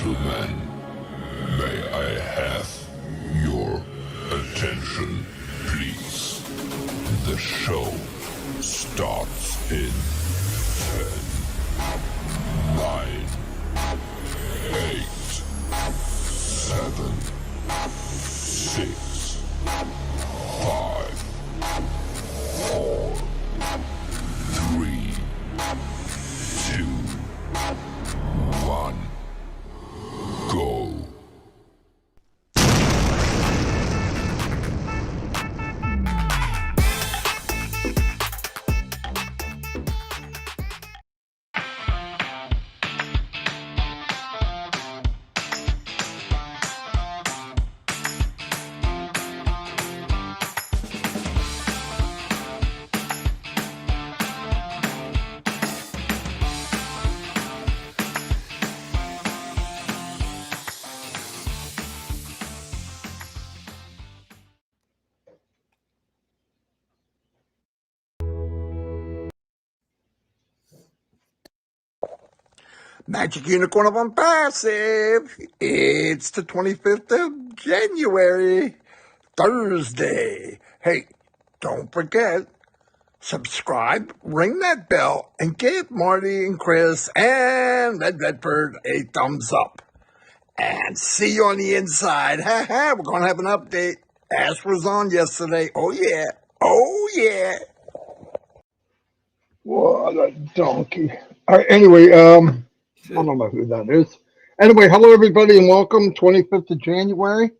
gentlemen, may I have your attention, please? The show starts in 10, 9, 8, 7, 6, 5, 4, 3, 2, 1, go. Magic Unicorn of ONPASSIVE. It's the 25th of January, Thursday. Hey, don't forget, subscribe, ring that bell, and give Marty and Chris and Red Redford a thumbs up. And see you on the inside. We're going to have an update. Ash was on yesterday. Oh, yeah. Oh, yeah. What a donkey. All right, anyway, I don't know who that is. Anyway, hello everybody and welcome. 25th of January.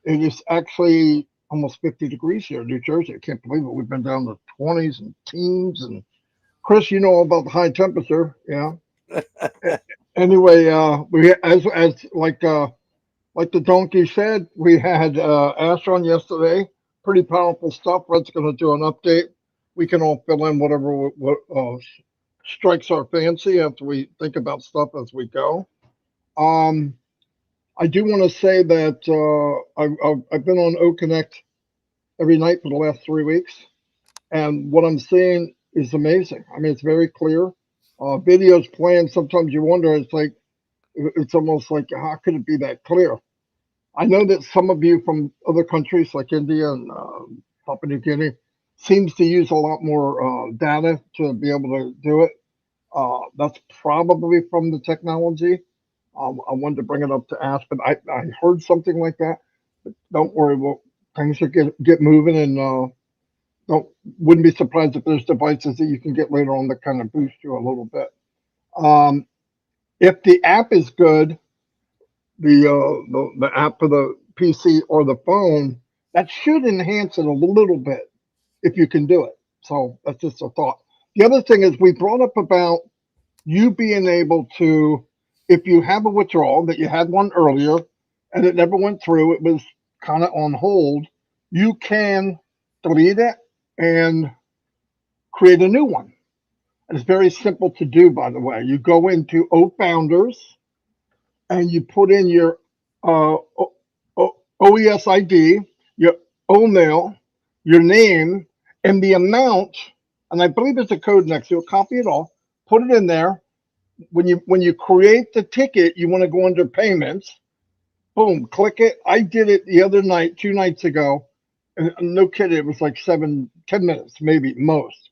It is actually almost 50 degrees here in New Jersey. I can't believe it. We've been down to 20s and teens. And Chris, you know all about the high temperature, yeah. Anyway, we as like the donkey said, we had Ash on yesterday. Pretty powerful stuff. Red's going to do an update. We can all fill in whatever strikes our fancy after we think about stuff as we go. I do want to say that I've been on O Connect every night for the last 3 weeks, and what I'm seeing is amazing. I mean, it's very clear. Videos playing. Sometimes you wonder. It's almost like how could it be that clear? I know that some of you from other countries like India and Papua New Guinea seems to use a lot more data to be able to do it. That's probably from the technology. I wanted to bring it up to Ash, but I heard something like that. But don't worry, things will get moving, and wouldn't be surprised if there's devices that you can get later on that kind of boost you a little bit. If the app is good, the app for the PC or the phone, that should enhance it a little bit if you can do it. So that's just a thought. The other thing is we brought up about you being able to, if you have a withdrawal that you had one earlier and it never went through, it was kind of on hold, you can delete it and create a new one. And it's very simple to do, by the way. You go into O Founders and you put in your OES ID, your OMail, your name, and the amount, and I believe there's a code next to it. Copy it all, put it in there. When you create the ticket, you want to go under payments. Boom, click it. I did it the other night, 2 nights ago, and no kidding, it was like 7-10 minutes, maybe most.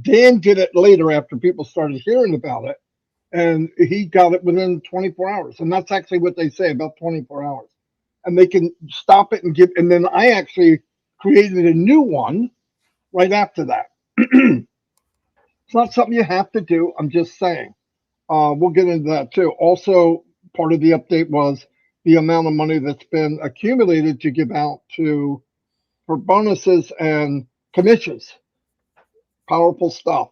Dan did it later after people started hearing about it, and he got it within 24 hours. And that's actually what they say, about 24 hours. And they can stop it and and then I actually created a new one right after that. It's not something you have to do. I'm just saying. We'll get into that too. Also, part of the update was the amount of money that's been accumulated to give out for bonuses and commissions. Powerful stuff.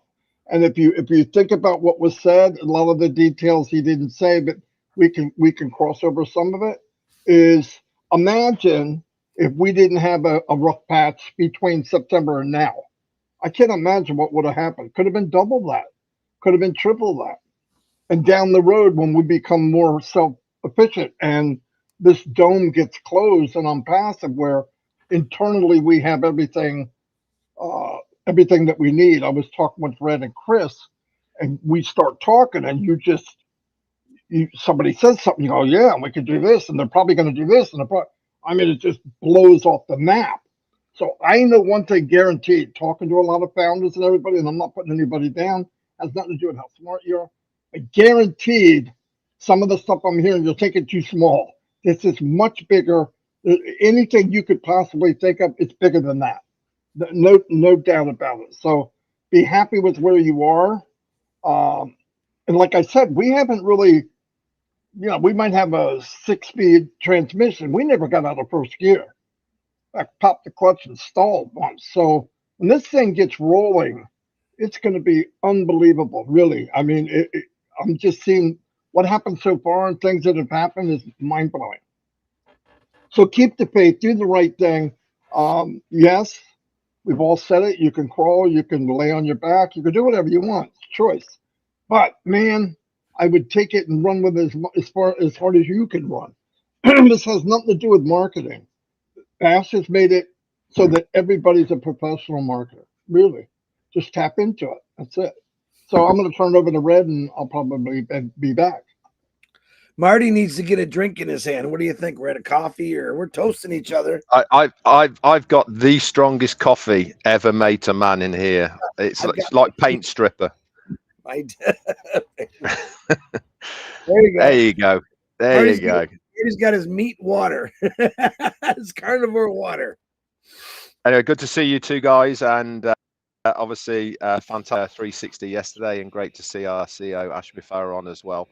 And if you think about what was said, a lot of the details he didn't say, but we can cross over some of it. Is imagine if we didn't have a rough patch between September and now. I can't imagine what would have happened. Could have been double that. Could have been triple that. And down the road, when we become more self-efficient and this dome gets closed and ONPASSIVE, where internally we have everything that we need. I was talking with Red and Chris, and we start talking, and somebody says something, you go, yeah, we could do this, and they're probably going to do this, and I mean, it just blows off the map. So I know one thing guaranteed, talking to a lot of founders and everybody, and I'm not putting anybody down, has nothing to do with how smart you are. I guaranteed some of the stuff I'm hearing, you're thinking too small. This is much bigger. Anything you could possibly think of, it's bigger than that. No doubt about it. So be happy with where you are. And like I said, we haven't really, we might have a 6-speed transmission. We never got out of first gear. I popped the clutch and stalled once. So when this thing gets rolling, it's going to be unbelievable, really. I mean, I'm just seeing what happened so far and things that have happened is mind blowing. So keep the faith, do the right thing. Yes, we've all said it. You can crawl, you can lay on your back, you can do whatever you want. It's choice. But man, I would take it and run with it as hard as you can run. This has nothing to do with marketing. Bass has made it so that everybody's a professional marketer. Really, just tap into it. That's it. So I'm going to turn it over to Red, and I'll probably be back. Marty needs to get a drink in his hand. What do you think? We're at a coffee, or we're toasting each other? I've got the strongest coffee ever made to man in here. It's like paint stripper. There you go. There you go. There you go. He's got his meat water. His carnivore water. Anyway, good to see you two guys, and obviously fantastic 360 yesterday, and great to see our CEO Ashby Farrer on as well.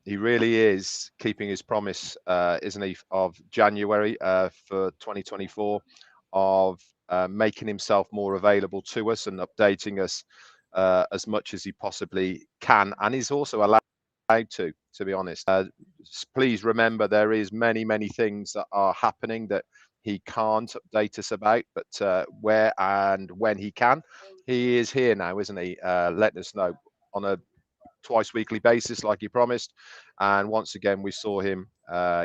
He really is keeping his promise, isn't he, of January for 2024, of making himself more available to us and updating us as much as he possibly can, and he's also allowed to be honest. Please remember, there is many things that are happening that he can't update us about, but where and when he can, he is here now, isn't he? Letting us know on a twice weekly basis like he promised. And once again, we saw him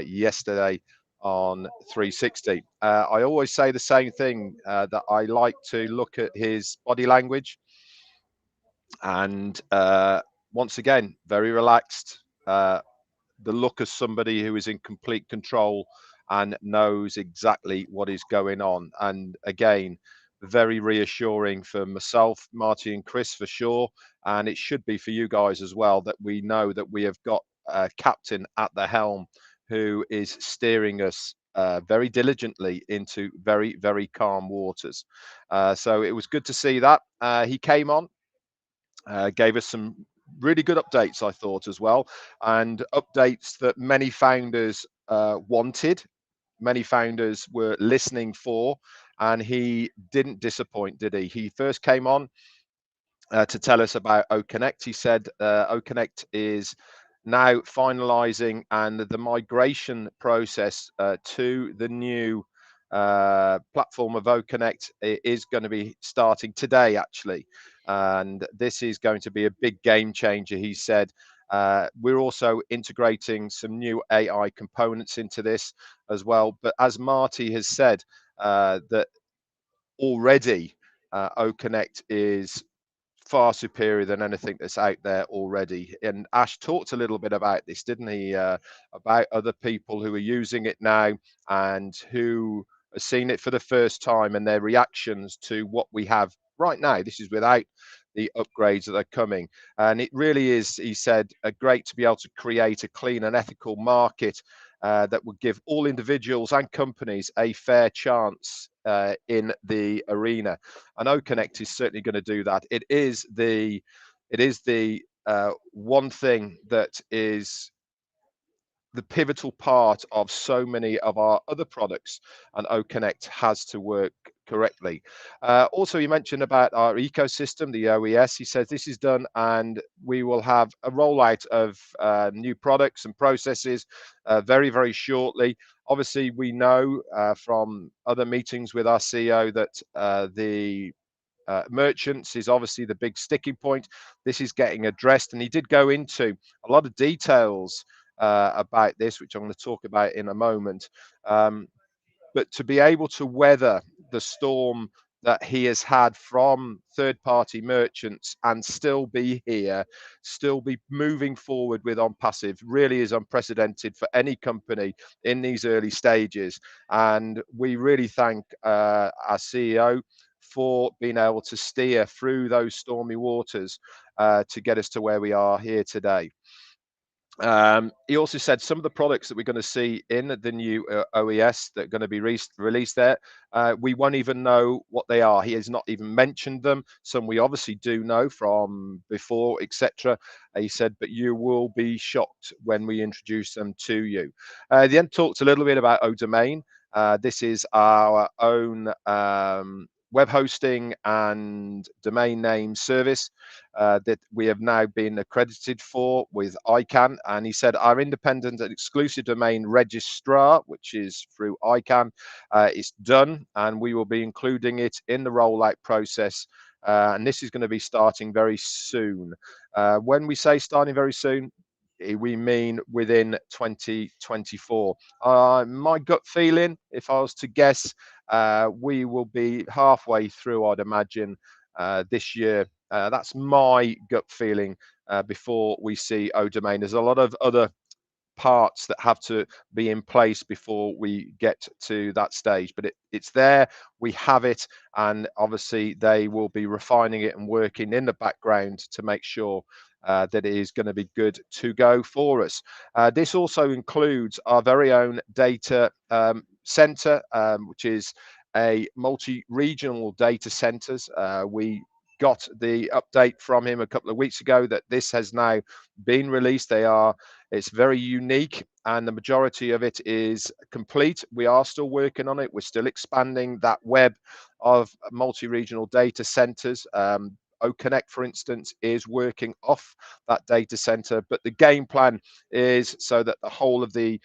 yesterday on 360. I always say the same thing, that I like to look at his body language, and once again, very relaxed, the look of somebody who is in complete control and knows exactly what is going on. And again, very reassuring for myself, Marty and Chris for sure, and it should be for you guys as well, that we know that we have got a captain at the helm who is steering us very diligently into very calm waters. So it was good to see that. He came on, gave us some really good updates, I thought, as well, and updates that many founders wanted, many founders were listening for, and he didn't disappoint, did he? He first came on to tell us about OConnect. He said OConnect is now finalizing, and the migration process to the new platform of OConnect is going to be starting today, actually. And this is going to be a big game changer, he said. We're also integrating some new AI components into this as well. But as Marty has said, that already OConnect is far superior than anything that's out there already. And Ash talked a little bit about this, didn't he? About other people who are using it now and who have seen it for the first time and their reactions to what we have right now. This is without the upgrades that are coming. And it really is, he said, great to be able to create a clean and ethical market that would give all individuals and companies a fair chance in the arena. And OConnect is certainly going to do that. It is the one thing that is the pivotal part of so many of our other products, and OConnect has to work correctly. Also, you mentioned about our ecosystem, the OES. He says this is done, and we will have a rollout of new products and processes very shortly. Obviously, we know from other meetings with our CEO that the merchants is obviously the big sticking point. This is getting addressed, and he did go into a lot of details about this, which I'm going to talk about in a moment. But to be able to weather the storm that he has had from third-party merchants and still be here, still be moving forward with ONPASSIVE really is unprecedented for any company in these early stages. And we really thank our CEO for being able to steer through those stormy waters to get us to where we are here today. He also said some of the products that we're going to see in the new OES that are going to be released there, we won't even know what they are. He has not even mentioned them. Some we obviously do know from before, etc. He said, but you will be shocked when we introduce them to you. He then talked a little bit about ODomain. This is our own web hosting and domain name service that we have now been accredited for with ICANN. And he said our independent and exclusive domain registrar, which is through ICANN, is done, and we will be including it in the rollout process. And this is going to be starting very soon. When we say starting very soon, we mean within 2024. My gut feeling, if I was to guess, we will be halfway through, I'd imagine, this year. That's my gut feeling before we see ODomain. There's a lot of other parts that have to be in place before we get to that stage, but it's there, we have it, and obviously they will be refining it and working in the background to make sure that it is going to be good to go for us. This also includes our very own data center, which is a multi-regional data centers. We got the update from him a couple of weeks ago that this has now been released. It's very unique, and the majority of it is complete. We are still working on it. We're still expanding that web of multi-regional data centers. OConnect, for instance, is working off that data center, but the game plan is so that the whole of the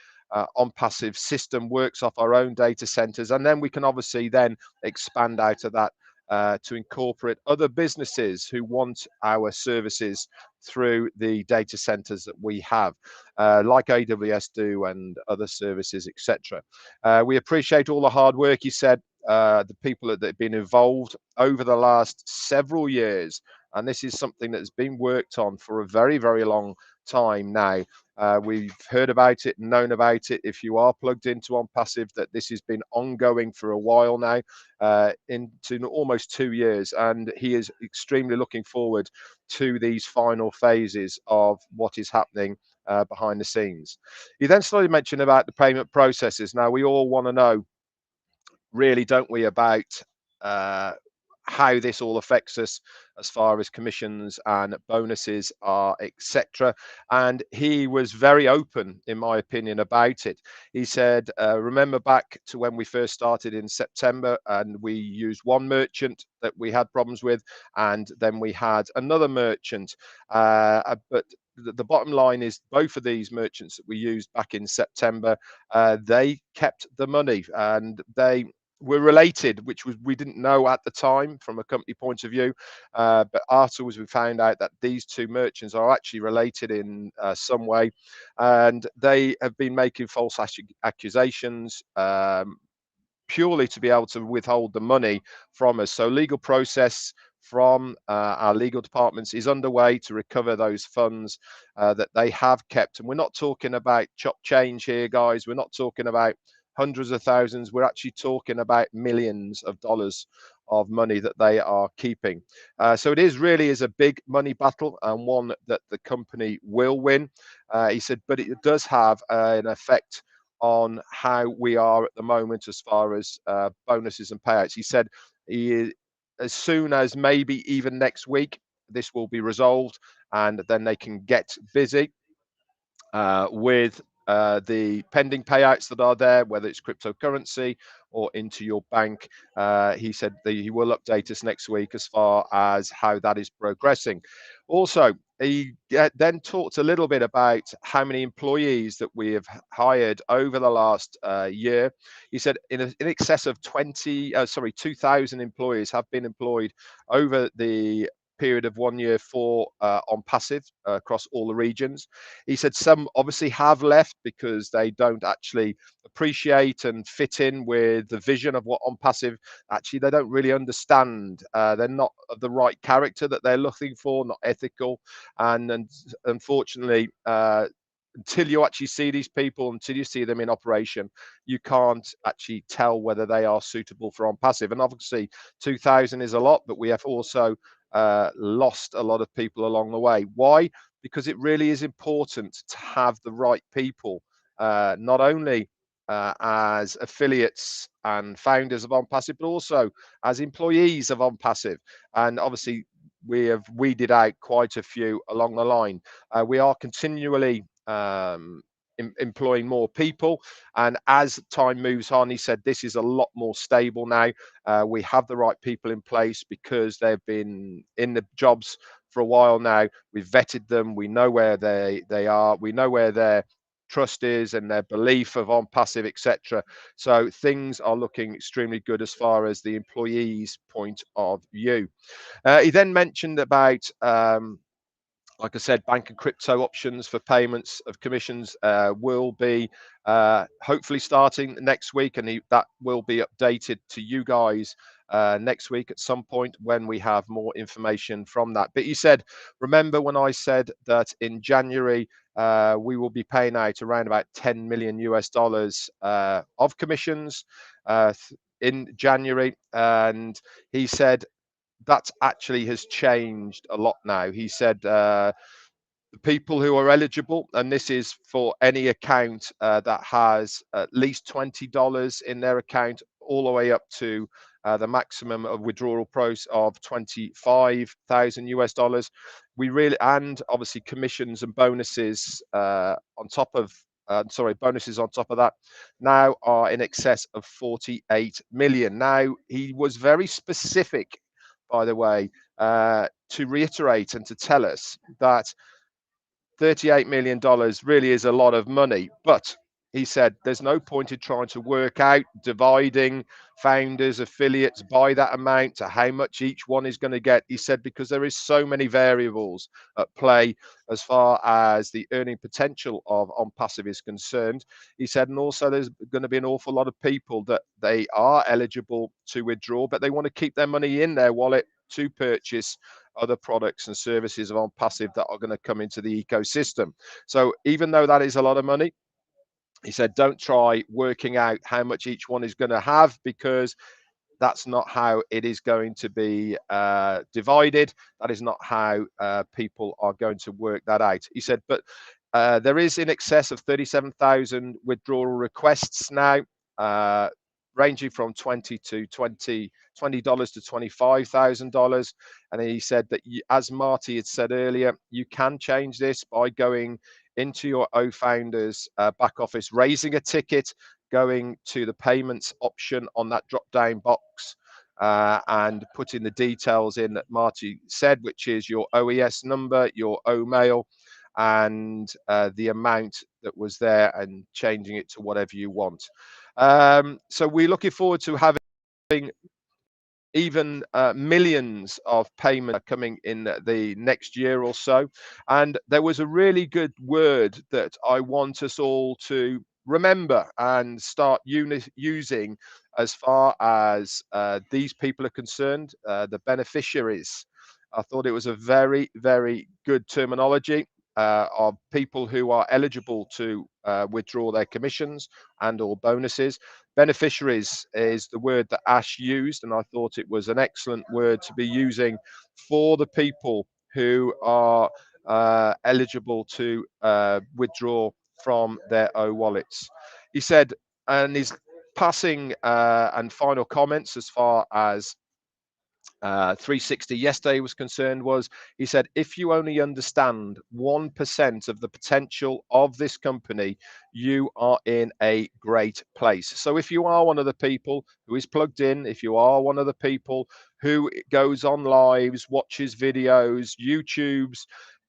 ONPASSIVE system works off our own data centers, and then we can obviously then expand out of that to incorporate other businesses who want our services through the data centers that we have, like AWS do and other services, etc. We appreciate all the hard work, he said, the people that have been involved over the last several years, and this is something that has been worked on for a very, very long time now. We've heard about it, known about it. If you are plugged into ONPASSIVE, that this has been ongoing for a while now, into almost 2 years, and he is extremely looking forward to these final phases of what is happening behind the scenes. He then started mentioning about the payment processes. Now, we all want to know, really, don't we, about how this all affects us as far as commissions and bonuses are, etc. And he was very open, in my opinion, about it. He said, remember back to when we first started in September, and we used one merchant that we had problems with, and then we had another merchant, but the bottom line is both of these merchants that we used back in September, they kept the money, and they were related, which we didn't know at the time from a company point of view, but afterwards we found out that these two merchants are actually related in some way, and they have been making false accusations purely to be able to withhold the money from us. So legal process from our legal departments is underway to recover those funds that they have kept. And we're not talking about chop change here, guys. We're not talking about hundreds of thousands. We're actually talking about millions of dollars of money that they are keeping. So it really is a big money battle, and one that the company will win. He said, but it does have an effect on how we are at the moment as far as bonuses and payouts. He said as soon as maybe even next week, this will be resolved, and then they can get busy with the pending payouts that are there, whether it's cryptocurrency or into your bank. He said that he will update us next week as far as how that is progressing. Also, he then talked a little bit about how many employees that we have hired over the last year. He said in excess of 2,000 employees have been employed over the period of 1 year for ONPASSIVE across all the regions. He said some obviously have left because they don't actually appreciate and fit in with the vision of what ONPASSIVE. Actually, they don't really understand. They're not of the right character that they're looking for, not ethical, and unfortunately, until you actually see these people, until you see them in operation, you can't actually tell whether they are suitable for ONPASSIVE. And obviously 2000 is a lot, but we have also lost a lot of people along the way. Why? Because it really is important to have the right people, not only as affiliates and founders of ONPASSIVE, but also as employees of ONPASSIVE. And obviously we have weeded out quite a few along the line. We are continually employing more people, and as time moves on, he said this is a lot more stable now. We have the right people in place because they've been in the jobs for a while now. We've vetted them, we know where they are, we know where their trust is and their belief of ONPASSIVE, etc. So things are looking extremely good as far as the employees' point of view. He then mentioned about like I said, bank and crypto options for payments of commissions will be hopefully starting next week, and that will be updated to you guys next week at some point when we have more information from that. But he said, remember when I said that in January we will be paying out around about 10 million US dollars of commissions in January, and he said that actually has changed a lot now. He said the people who are eligible, and this is for any account that has at least $20 in their account, all the way up to the maximum of withdrawal price of 25,000 US dollars. We really, and obviously commissions and bonuses on top of bonuses on top of that now are in excess of 48 million. Now, he was very specific, by the way, to reiterate and to tell us that $38 million really is a lot of money, but he said there's no point in trying to work out dividing founders, affiliates by that amount to how much each one is going to get. He said because there is so many variables at play as far as the earning potential of ONPASSIVE is concerned. He said, and also there's going to be an awful lot of people that they are eligible to withdraw, but they want to keep their money in their wallet to purchase other products and services of ONPASSIVE that are going to come into the ecosystem. So even though that is a lot of money, he said, don't try working out how much each one is going to have, because that's not how it is going to be divided. That is not how people are going to work that out. He said, but there is in excess of 37,000 withdrawal requests now, ranging from $20 to $25,000. And he said that, as Marty had said earlier, you can change this by going into your O-Founders back office, raising a ticket, going to the payments option on that drop down box, and putting the details in that Marty said, which is your OES number, your O-mail, and the amount that was there, and changing it to whatever you want. So we're looking forward to having even millions of payments coming in the next year or so. And there was a really good word that I want us all to remember and start using as far as these people are concerned, the beneficiaries. I thought it was a very, very good terminology of people who are eligible to withdraw their commissions and or bonuses. Beneficiaries is the word that Ash used, and I thought it was an excellent word to be using for the people who are eligible to withdraw from their O-wallets. He said, and his passing and final comments as far as 360 yesterday was concerned was, he said, if you only understand 1% of the potential of this company, you are in a great place. So if you are one of the people who is plugged in, if you are one of the people who goes on lives, watches videos, YouTubes,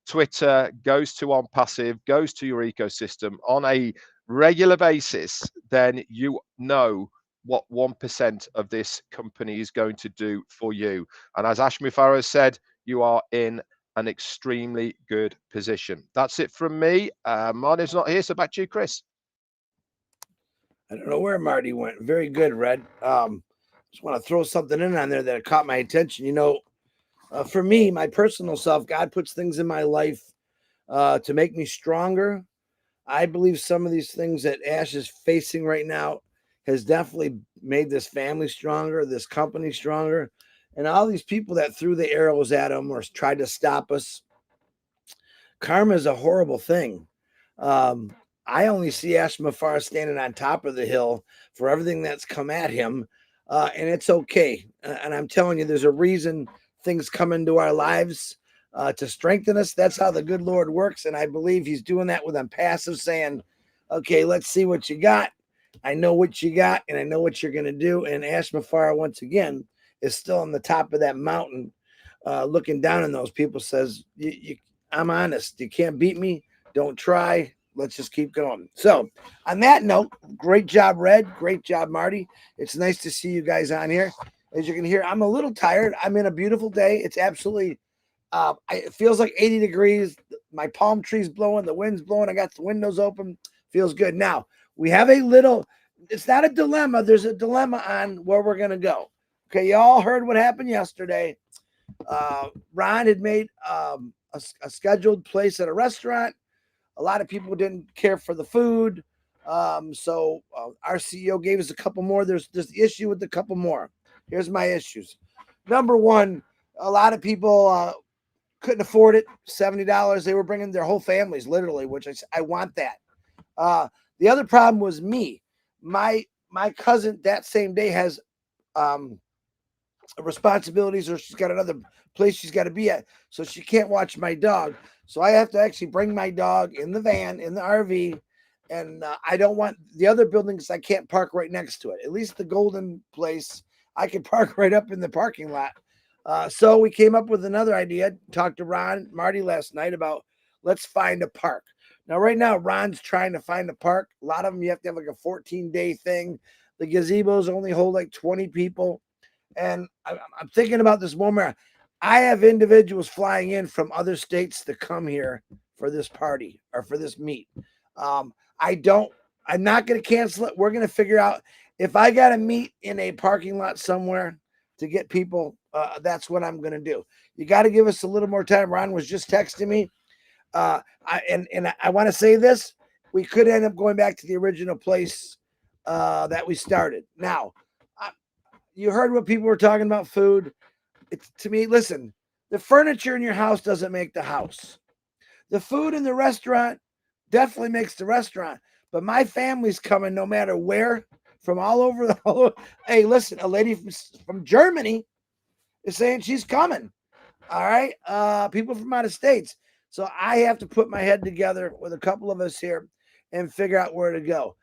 Twitter, goes to ONPASSIVE, goes to your ecosystem on a regular basis, then you know what 1% of this company is going to do for you. And as Ashmi Farrow said, you are in an extremely good position. That's it from me. Marty's not here, so back to you, Chris. I don't know where Marty went. Very good, Red. Just want to throw something in on there that caught my attention. You know, for me, my personal self, God puts things in my life to make me stronger. I believe some of these things that Ash is facing right now has definitely made this family stronger, this company stronger, and all these people that threw the arrows at him or tried to stop us. Karma is a horrible thing. I only see Ash Mafar standing on top of the hill for everything that's come at him, and it's okay. And I'm telling you, there's a reason things come into our lives to strengthen us. That's how the good Lord works, and I believe He's doing that with ONPASSIVE, saying, "Okay, let's see what you got. I know what you got, and I know what you're going to do." And Ash Mafar, once again, is still on the top of that mountain, looking down on those people. Says, "I'm honest. You can't beat me. Don't try. Let's just keep going." So on that note, great job, Red. Great job, Marty. It's nice to see you guys on here. As you can hear, I'm a little tired. I'm in a beautiful day. It's absolutely, it feels like 80 degrees. My palm tree's blowing. The wind's blowing. I got the windows open. Feels good. Now, we have a little, it's not a dilemma. There's a dilemma on where we're going to go. Okay, you all heard what happened yesterday. Ron had made a scheduled place at a restaurant. A lot of people didn't care for the food. So our CEO gave us a couple more. There's the issue with the couple more. Here's my issues. Number one, a lot of people couldn't afford it. $70. They were bringing their whole families, literally, which I want that. The other problem was me. My cousin that same day has responsibilities, or she's got another place she's got to be at, so she can't watch my dog. So I have to actually bring my dog in the van, in the RV, and I don't want the other buildings. I can't park right next to it. At least the Golden place, I can park right up in the parking lot. So we came up with another idea. Talked to Ron, Marty last night about let's find a park. Now, right now, Ron's trying to find a park. A lot of them, you have to have like a 14-day thing. The gazebos only hold like 20 people. And I'm thinking about this moment. I have individuals flying in from other states to come here for this party or for this meet. I'm not going to cancel it. We're going to figure out if I got to meet in a parking lot somewhere to get people. That's what I'm going to do. You got to give us a little more time. Ron was just texting me. I want to say this. We could end up going back to the original place that we started. Now, you heard what people were talking about food. It's, to me, listen, the furniture in your house doesn't make the house. The food in the restaurant definitely makes the restaurant. But my family's coming no matter where, from all over the whole. Hey, listen, a lady from Germany is saying she's coming. All right. People from out of states. So I have to put my head together with a couple of us here and figure out where to go.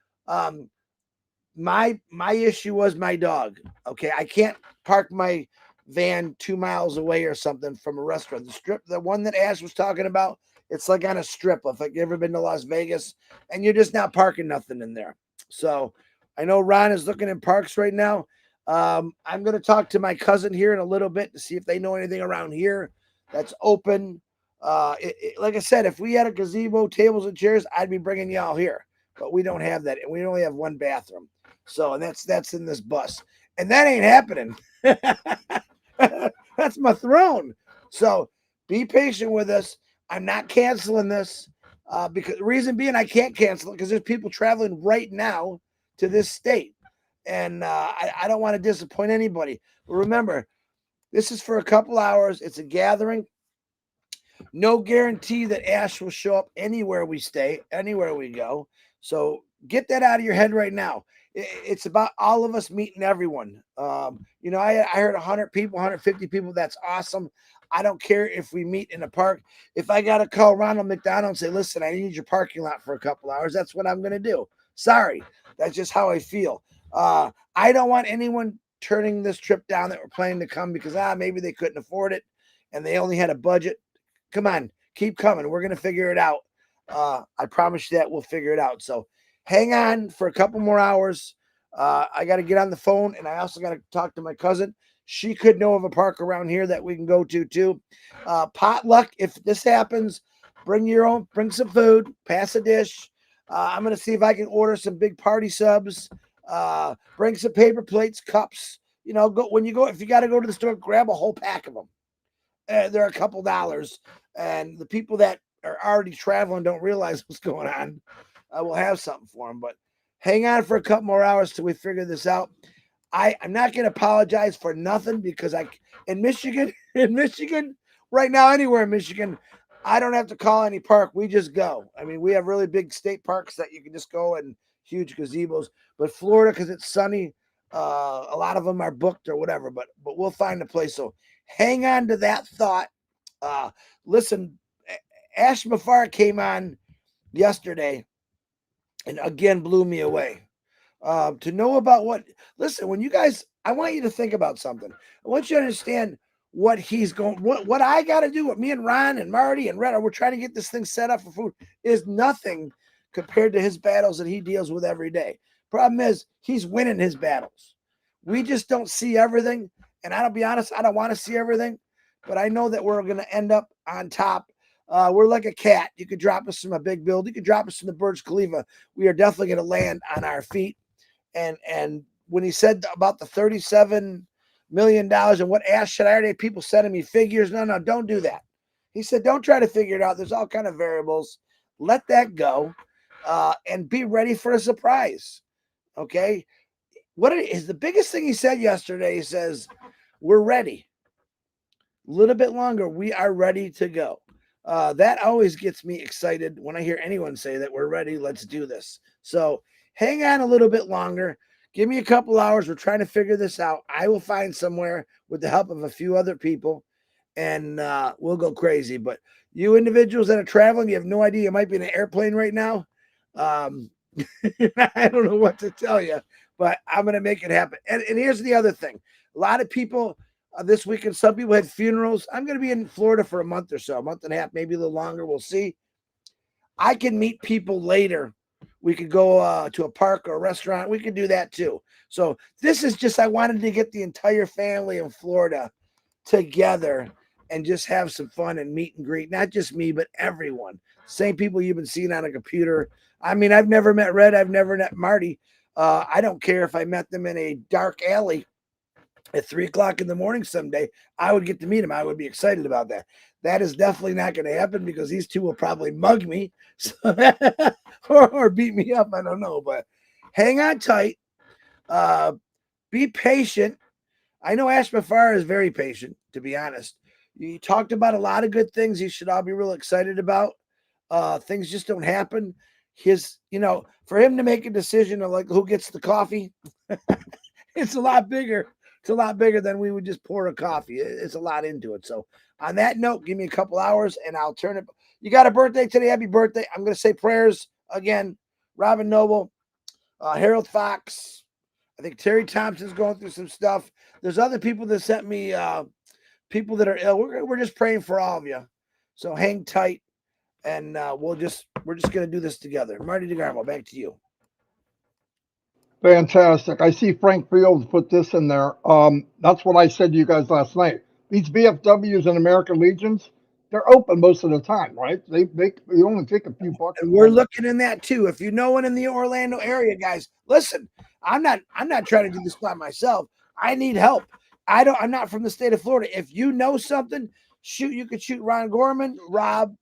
My issue was my dog. Okay, I can't park my van 2 miles away or something from a restaurant. The strip, the one that Ash was talking about, it's like on a strip. If like you ever been to Las Vegas, and you're just not parking nothing in there. So I know Ron is looking in parks right now. I'm going to talk to my cousin here in a little bit to see if they know anything around here that's open. Like I said, if we had a gazebo, tables and chairs, I'd be bringing y'all here. But we don't have that, and we only have one bathroom. So, and that's in this bus, and that ain't happening. That's my throne. So be patient with us. I'm not canceling this because the reason being I can't cancel it because there's people traveling right now to this state, and I don't want to disappoint anybody. But remember, this is for a couple hours. It's a gathering. No guarantee that Ash will show up anywhere we stay, anywhere we go. So get that out of your head right now. It's about all of us meeting everyone. I heard 100 people, 150 people. That's awesome. I don't care if we meet in a park. If I got to call Ronald McDonald and say, listen, I need your parking lot for a couple hours, that's what I'm going to do. Sorry. That's just how I feel. I don't want anyone turning this trip down that were planning to come because maybe they couldn't afford it and they only had a budget. Come on, keep coming. We're going to figure it out. I promise you that we'll figure it out. So hang on for a couple more hours. I got to get on the phone, and I also got to talk to my cousin She could know of a park around here that we can go to too. Potluck, if this happens, bring some food, pass a dish. I'm gonna see if I can order some big party subs. Bring some paper plates, cups. Go when you go. If you got to go to the store, grab a whole pack of them. They're a couple dollars, and the people that are already traveling don't realize what's going on. We'll have something for them, but hang on for a couple more hours till we figure this out. I'm not going to apologize for nothing because in Michigan right now, anywhere in Michigan, I don't have to call any park. We just go. I mean, we have really big state parks that you can just go and huge gazebos. But Florida, because it's sunny, a lot of them are booked or whatever. But we'll find a place. So hang on to that thought. Listen, Ash Mafar came on yesterday and again blew me away. To know about listen, when you guys, I want you to think about something. I want you to understand what he's going, what I got to do, what me and Ron and Marty and Red, we're trying to get this thing set up for food, is nothing compared to his battles that he deals with every day. Problem is, he's winning his battles. We just don't see everything. And I'll be honest, I don't want to see everything, but I know that we're going to end up on top. We're like a cat. You could drop us from a big build. You could drop us from the Burj Khalifa. We are definitely going to land on our feet. And when he said about the $37 million and what Ash said, I already had people sending me figures. No, don't do that. He said, don't try to figure it out. There's all kind of variables. Let that go and be ready for a surprise. Okay. What is the biggest thing he said yesterday? He says, we're ready. A little bit longer. We are ready to go. That always gets me excited when I hear anyone say that we're ready. Let's do this. So hang on a little bit longer. Give me a couple hours. We're trying to figure this out. I will find somewhere with the help of a few other people, and we'll go crazy. But you individuals that are traveling, you have no idea. You might be in an airplane right now. I don't know what to tell you, but I'm going to make it happen. And here's the other thing. A lot of people this weekend, some people had funerals. I'm going to be in Florida for a month or so, a month and a half, maybe a little longer. We'll see. I can meet people later. We could go to a park or a restaurant. We could do that too. So this is just, I wanted to get the entire family in Florida together and just have some fun and meet and greet. Not just me, but everyone. Same people you've been seeing on a computer. I mean, I've never met Red. I've never met Marty. I don't care if I met them in a dark alley at 3:00 in the morning someday. I would get to meet him. I would be excited about that. That is definitely not going to happen because these two will probably mug me or beat me up. I don't know, but hang on tight. Be patient. I know Ash Mafar is very patient, to be honest. You talked about a lot of good things you should all be real excited about. Things just don't happen. For him to make a decision of like who gets the coffee, it's a lot bigger. It's a lot bigger than we would just pour a coffee. It's a lot into it. So on that note, give me a couple hours and I'll turn it. You got a birthday today. Happy birthday. I'm going to say prayers again. Robin Noble, Harold Fox. I think Terry Thompson's going through some stuff. There's other people that sent me people that are ill. We're just praying for all of you. So hang tight and we're just going to do this together. Marty DeGarmo, back to you. Fantastic. I see Frank Fields put this in there. That's what I said to you guys last night. These VFWs and American Legions, they're open most of the time, right? They only take a few bucks. And we're looking in that too. If you know one in the Orlando area, guys, listen. I'm not trying to do this by myself. I need help. I'm not from the state of Florida. If you know something, you could shoot Ron Gorman, Rob,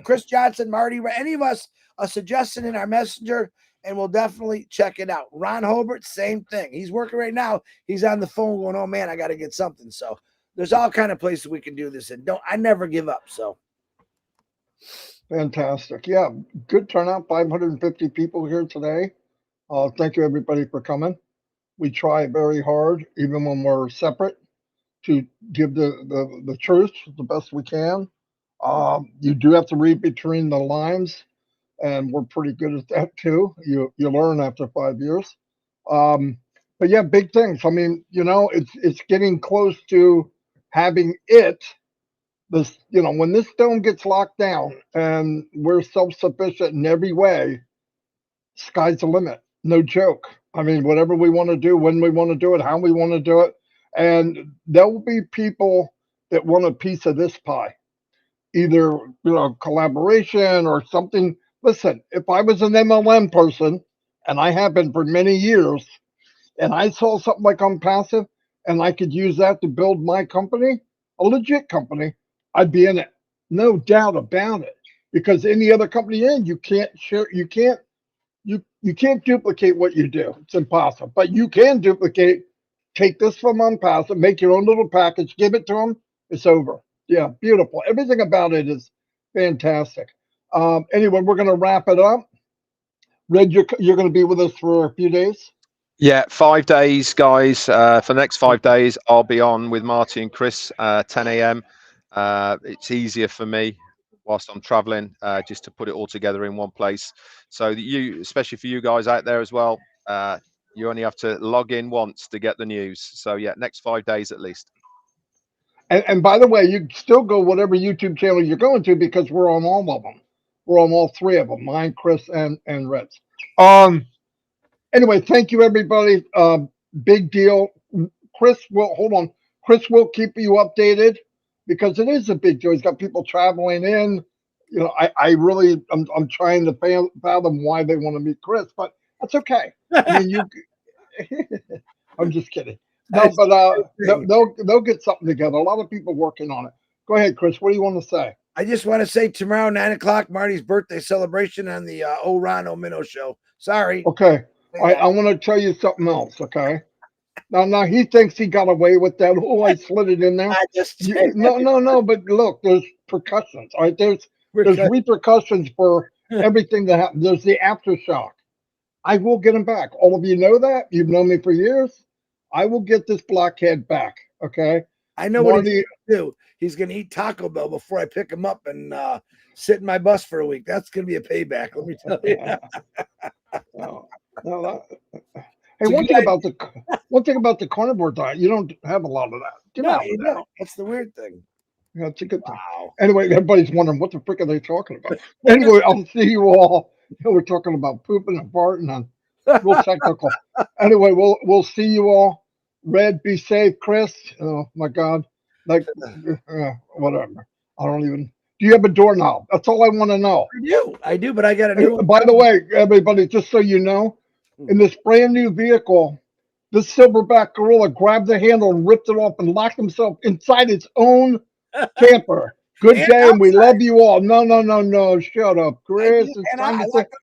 Chris Johnson, Marty, any of us, a suggestion in our messenger, and we'll definitely check it out. Ron Hobart, same thing. He's working right now. He's on the phone going, oh man, I got to get something. So there's all kind of places we can do this. And I never give up. So. Fantastic. Yeah. Good turnout. 550 people here today. Thank you everybody for coming. We try very hard, even when we're separate, to give the truth the best we can. You do have to read between the lines, and we're pretty good at that too. You learn after 5 years. But yeah, big things. I mean, it's getting close to having it. When this dome gets locked down and we're self-sufficient in every way, sky's the limit. No joke. I mean, whatever we want to do, when we want to do it, how we want to do it. And there will be people that want a piece of this pie, either collaboration or something. Listen, if I was an MLM person, and I have been for many years, and I saw something like ONPASSIVE, and I could use that to build my company, a legit company, I'd be in it, no doubt about it. Because any other company you can't share, you can't duplicate what you do. It's impossible. But you can duplicate. Take this from ONPASSIVE, make your own little package, give it to them. It's over. Yeah, beautiful. Everything about it is fantastic. Anyway, we're going to wrap it up. Red, you're going to be with us for a few days. Yeah, 5 days, guys. For the next 5 days, I'll be on with Marty and Chris, 10 a.m. It's easier for me whilst I'm traveling, just to put it all together in one place. So that you, especially for you guys out there as well, you only have to log in once to get the news. So yeah, next 5 days at least. And by the way, you can still go whatever YouTube channel you're going to, because we're on all of them. We're on all three of them, mine, Chris, and Red's. Anyway, thank you, everybody. Big deal. Chris will keep you updated, because it is a big deal. He's got people traveling in. I'm trying to fathom why they want to meet Chris, but that's okay. I mean, I'm just kidding. No, but they'll get something together. A lot of people working on it. Go ahead, Chris. What do you want to say? I just want to say tomorrow, 9 o'clock, Marty's birthday celebration on the Ron O'Minnow show. Sorry. Okay. I want to tell you something else. Okay. Now he thinks he got away with that. Oh, I slid it in there. No. But look, there's percussions. All right. There's repercussions for everything that happens. There's the aftershock. I will get him back. All of you know that. You've known me for years. I will get this blockhead back. Okay. I know what he's going to do. He's going to eat Taco Bell before I pick him up and sit in my bus for a week. That's going to be a payback. Let me tell you. Hey, one thing about the carnivore diet, you don't have a lot of that. You don't. That's the weird thing. Yeah, it's a good thing. Wow. Anyway, everybody's wondering what the frick are they talking about. Anyway, I'll see you all. We're talking about pooping and farting and real technical. Anyway, we'll see you all. Red, be safe. Chris, oh my God, whatever. I don't even. Do you have a doorknob? That's all I want to know. I do, but I got a new one. By the way, everybody, just so you know, in this brand new vehicle, this silverback gorilla grabbed the handle and ripped it off and locked himself inside its own camper. Good day, and we love you all. No. Shut up, Chris. It's time to say